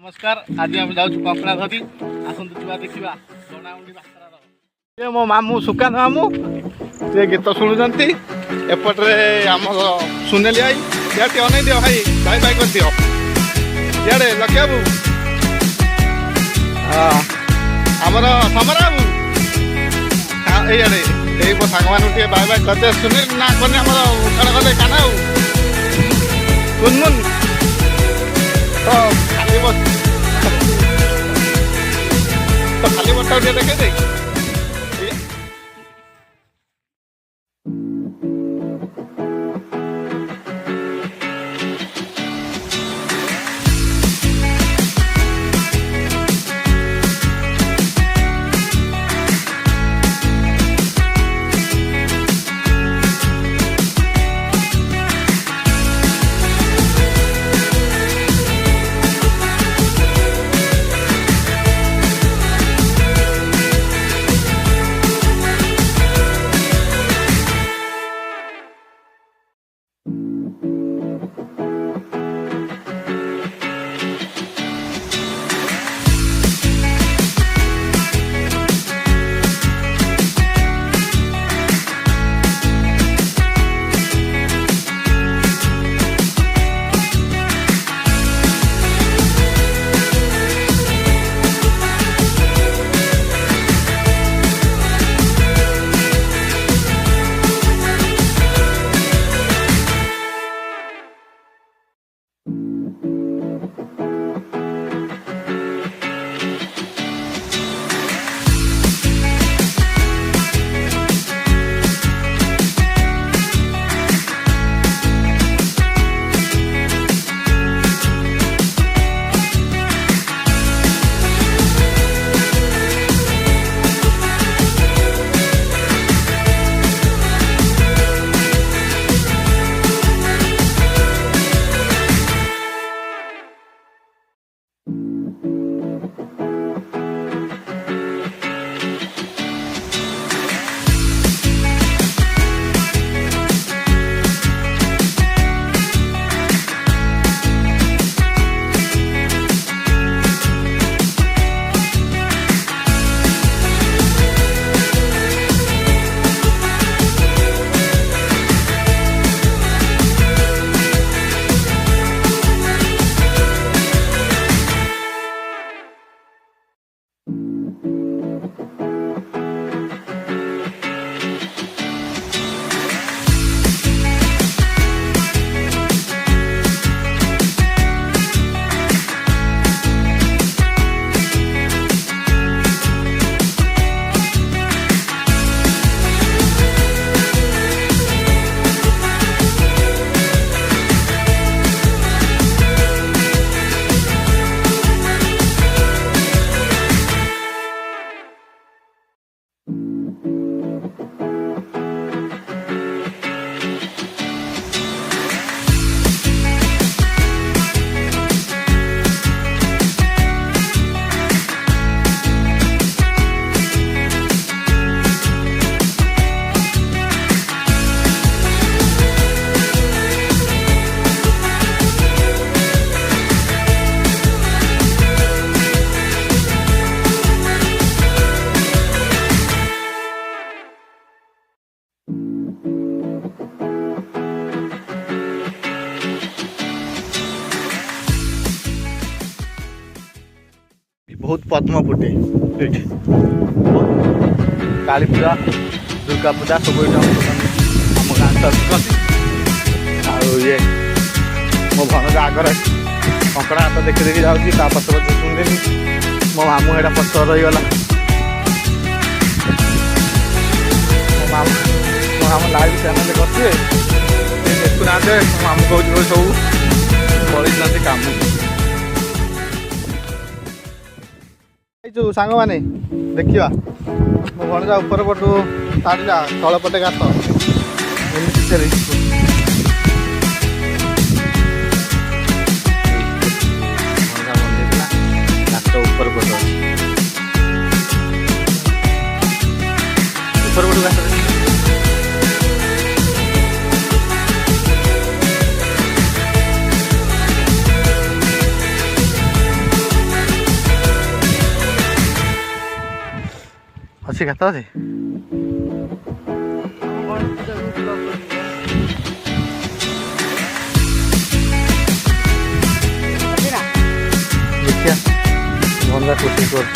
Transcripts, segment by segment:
नमस्कार आज आम जाऊँ कपड़ा धरी आसतु छुआ देखा जनाउंडी ये मो मामू सुकान मामू से गीत शुणुंट एपटे आम सुनेली भाई इे अनै दियो भाई भाई भाई कर दियो इे लक्ष्य बाबू हाँ आमर समरा बाबू ये मो सांग मान बाय बाय करदे सुनील ना कने आम उठाण गले काना गुनमुन तो खाली बस तो खाली बस देखे दे बहुत पद्म फुटे काली पूजा दुर्गा पूजा सब आम गाँव ये मो भणजा आगे कंकड़ा हाथ देखी देखी जाऊँगी पछ पछ शुणी मो मामू एटा पछ रहीगला मो मामू लाइव चैनल करते देखुना मो मामू कहूँ सब पड़े काम जो सांग मैंने देखा मो भणजा ऊपर पटू ताड़ा तल पटे गात ऊपर पट गात ଅଛି ଗାତ ଅଛି। ଦେଖିଆ ଭଣ୍ଡା କୋଶିଶ କର।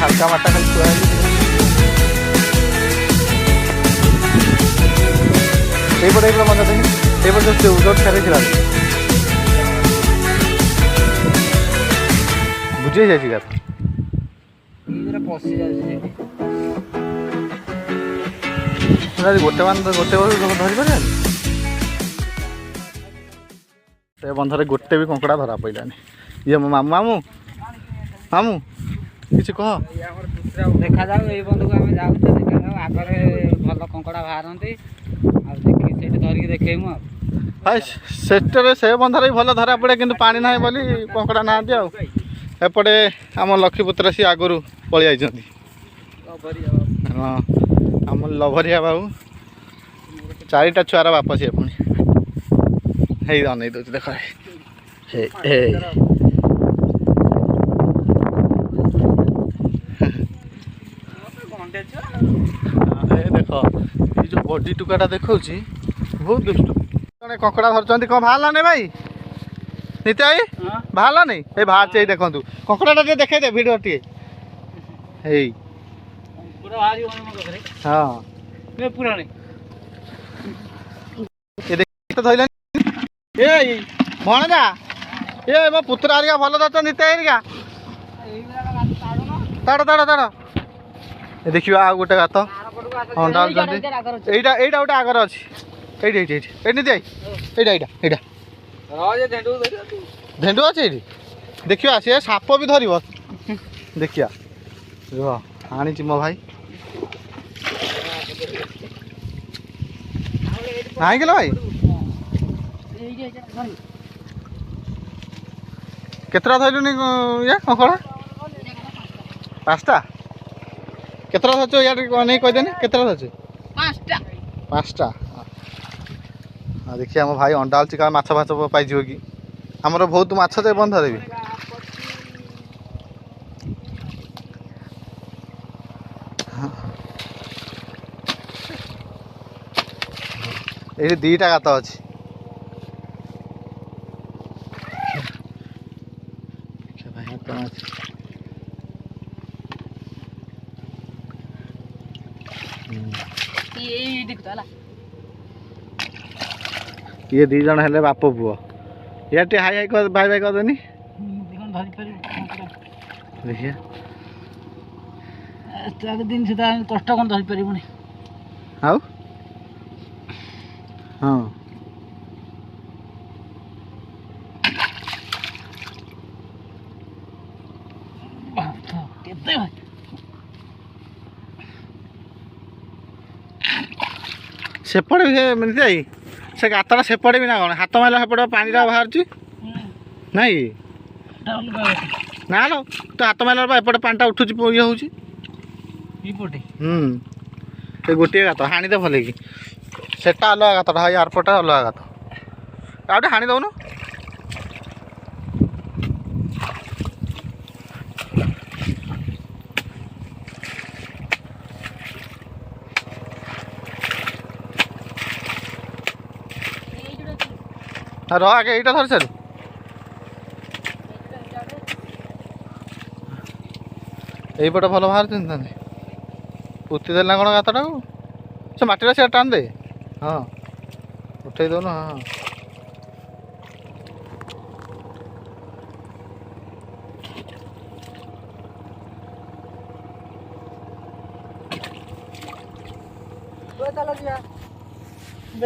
ହାଲକା ମାଟା ଖାଲି ଛୁଆ এইপଟେ ମଜା ଦେଖି এইপଟେ ଯୋଉ ଛାଡ଼ିଥିଲା ବୁଝି ଯାଇଛି ଗାତ ପଶି ଯାଉଛି ଗୋଟେ ଧରି ପାରିବାନି। ସେ ବନ୍ଧରେ ଗୋଟେ ବି କଙ୍କଡ଼ା ଧରା ପଇଲାନି। ଇଏ ମୋ ମାମୁଁ ମାମୁଁ କିଛି କହ। ଦେଖାଯାଉ ଏଇ ବନ୍ଧୁକୁ ଆମେ ଯାଉଛୁ ଦେଖାଯାଉ ଆଗରେ ଭଲ କଙ୍କଡ଼ା ବାହାରନ୍ତି ଆଉ ଦେଖି ସେଇଠି ଧରିକି ଦେଖେଇମୁ ଆଉ। ଭାଇ ସେଠାରେ ସେ ବନ୍ଧରେ ବି ଭଲ ଧରା ପଡ଼େ କିନ୍ତୁ ପାଣି ନାହିଁ ବୋଲି କଙ୍କଡ଼ା ନାହାନ୍ତି ଆଉ। ଏପଟେ ଆମ ଲକ୍ଷ୍ମୀପୁତ୍ର ସିଏ ଆଗରୁ ପଳେଇ ଯାଇଛନ୍ତି। ହଁ ଆମ ଲଭରିଆ ବାବୁ 4ଟା ଛୁଆର ବାପ ସିଏ ପୁଣି ହେଇ ଅନେଇ ଦେଉଛି ଦେଖ ଦେଖ ଏଇ ଯୋଉ ବଡି ଟୁକାଟା ଦେଖଉଛି ବହୁତ ଦୁଷ୍ଟ। ଜଣେ କଙ୍କଡ଼ା ଧରୁଛନ୍ତି କଣ ବାହାରିଲାନି ଭାଇ ନିତ୍ୟ ଭାଇ ବାହାରିଲାନି ଏଇ ବାହାରିଛି ଏଇ ଦେଖନ୍ତୁ କଙ୍କଡ଼ାଟା ଟିକେ ଦେଖେଇଦେ ଭିଡ଼ିଓ ଟିକେ ହେଇ ହଁ ଧରିଲାନି ଏଇ ଭଣଜା ଏ ମୋ ପୁତ୍ର ହେରିକା ଭଲ ଧରିଛ ନିତ୍ୟ ହେରିକା ତାଡ଼ ଦେଖିବା ଆଉ ଗୋଟେ ଗାତ ଅଣ୍ଡା ଆଣୁଛନ୍ତି। ଏଇଟା ଗୋଟେ ଆଗରେ ଅଛି ଏଇଠି ନିତ୍ୟ ଭାଇ ଏଇଟା ଧେଣ୍ଡୁ ଅଛି ଏଇଠି ଦେଖିବା ସେ ସାପ ବି ଧରିବ ଦେଖିବା ରୁହ ଆଣିଛି ମୋ ଭାଇ ନାହିଁ କିଲୋ ଭାଇ କେତେଟା ଧରିଲୁନି ଇଏ କଙ୍କଡ଼ା 5ଟା କେତେଟା ଧରିଛୁ ଇଆଡ଼େ ନେଇ କହିଦେନି କେତେଟା ଧରିଛୁ 5ଟା ଆଉ ଦେଖିବା ମୋ ଭାଇ ଅଣ୍ଡା ଆଳୁଛି କାଳେ ମାଛ ପାଇଯିବ କି ଆମର ବହୁତ ମାଛ ଯେ ବନ୍ଧରେ ବି ଏଇଠି 2ଟା ଗାତ ଅଛି। ଇଏ 2 ଜଣ ହେଲେ ବାପ ପୁଅ ଇଏ ଟିକେ ହାଇ ଭାଇ କରିଦେନି ଦେଖିଆ ଦିନ ସୁଦ୍ଧା କଷ୍ଟ କ'ଣ ଧରିପାରିବୁନି ଆଉ ହଁ କେତେ ସେପଟେ ବି ଏମିତି ଯାଇ ସେ ଗାତଟା ସେପଟେ ବି ନା କ'ଣ ହାତ ମାରିଲା ସେପଟେ ପାଣିଟା ବାହାରୁଛି ନାଇଁ ନା ଲୋ ତୁ ହାତ ମାରିଲା ବା ଏପଟେ ପାଣିଟା ଉଠୁଛି ଇଏ ହେଉଛି ସେ ଗୋଟିଏ ଗାତ ହାଣିଦେ ଭଲ କି ସେଟା ଅଲଗା ଗାତଟା ଭାଇ ଆରପଟା ଅଲଗା ଗାତ ଆଉ ଗୋଟେ ହାଣି ଦେଉନୁ ରହ ଆଗେ ଏଇଟା ଧରି ସାରୁ এইপଟେ ଭଲ ବାହାରୁଛନ୍ତି ତାହେଲେ ପୋତି ଦେଲେ ନା କ'ଣ ଗାତଟାକୁ ସେ ମାଟିଟା ସିଆଡ଼େ ଟାଣି ଦେ ହଁ ଉଠେଇ ଦେଉନ ହଁ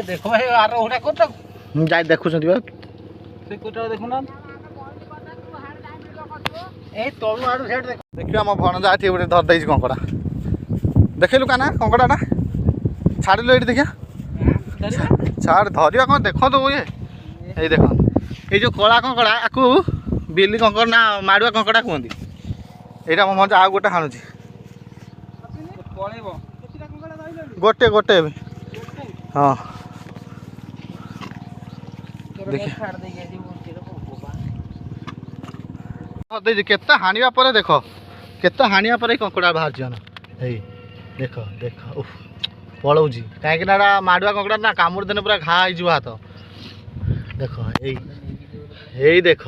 ଦେଖ ଭାଇ ଆର ଗୋଟା କରୁଛ ଯାଇ ଦେଖୁଛନ୍ତି ବା ସେ କୋଟା ଦେଖୁନାହାନ୍ତି ଏଇ ତଳୁ ଆଡ଼ୁ ସେଠି ଦେଖ ଦେଖିବା ମୋ ଭଣଜା ଏଠି ଗୋଟେ ଧରି ଦେଇଛି କଙ୍କଡ଼ା ଦେଖେଇଲୁ କାନା କଙ୍କଡ଼ାଟା ଛାଡ଼ିଲୁ ଏଇଠି ଦେଖିଆ ଛାଡ଼ ଧରିବା କ'ଣ ଦେଖନ୍ତୁ ଇଏ ଏଇ ଦେଖନ୍ତୁ ଏଇ ଯେଉଁ କଳା କଙ୍କଡ଼ା ଆକୁ ବିଲି କଙ୍କଡ଼ା ନା ମାଡ଼ୁଆ କଙ୍କଡ଼ା କୁହନ୍ତି ଏଇଟା ମୋ ଭଣଜା ଆଉ ଗୋଟେ ହାଣୁଛି ଗୋଟେ ଏବେ ହଁ ଦେଖିଆ ଦେଇଛି କେତେ ହାଣିବା ପରେ ଦେଖ କେତେ ହାଣିବା ପରେ କଙ୍କଡ଼ା ବାହାରୁଛି ନା ଏଇ ଦେଖ ଦେଖ ଉଫ ପଳଉଛି କାହିଁକି ନା ଏଇଟା ମାଡ଼ୁଆ କଙ୍କଡ଼ା ନା କାମୁଡ଼ି ଦେଲେ ପୁରା ଘା ହେଇଯିବ ହାତ ଦେଖ ଏଇ ଦେଖ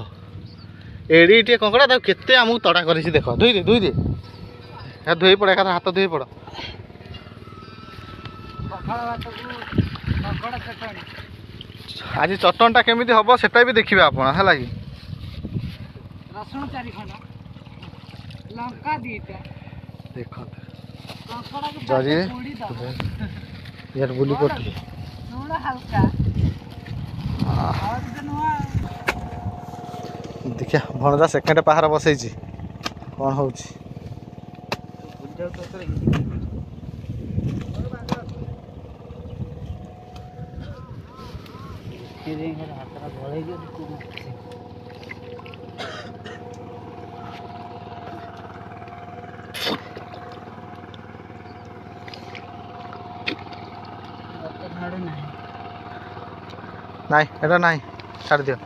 ଏଡି ଟିକେ କଙ୍କଡ଼ା ତାକୁ କେତେ ଆମକୁ ତଡ଼ା କରିଛି ଦେଖ ଧୋଇ ଦେ ଧୋଇ ପଡ଼ ଏକାଥରେ ହାତ ଧୋଇ ପଡ଼ ଆଜି ଚଟଣଟା କେମିତି ହବ ସେଟା ବି ଦେଖିବେ ଆପଣ ହେଲା କି ରସୁଣ 4 ଖଣ୍ଡ ଲଙ୍କା 2ଟା ଦେଖ କଙ୍କଡ଼ାକୁ ଜରି ପୋଡ଼ି ଦବ ইয়ার বুলি করতে ଲୁଣ ହାଲକା ହଳଦୀ ନୁଆ ଦେଖିଆ ଭଣଜା ସେକେଣ୍ଡ ପାହାର ବସେଇଛି କ'ଣ ହଉଛି ହାତଟା ବଳେଇ ଦିଅ ନାଇଁ ଏଟା ନାଇଁ ଛାଡ଼ି ଦିଅ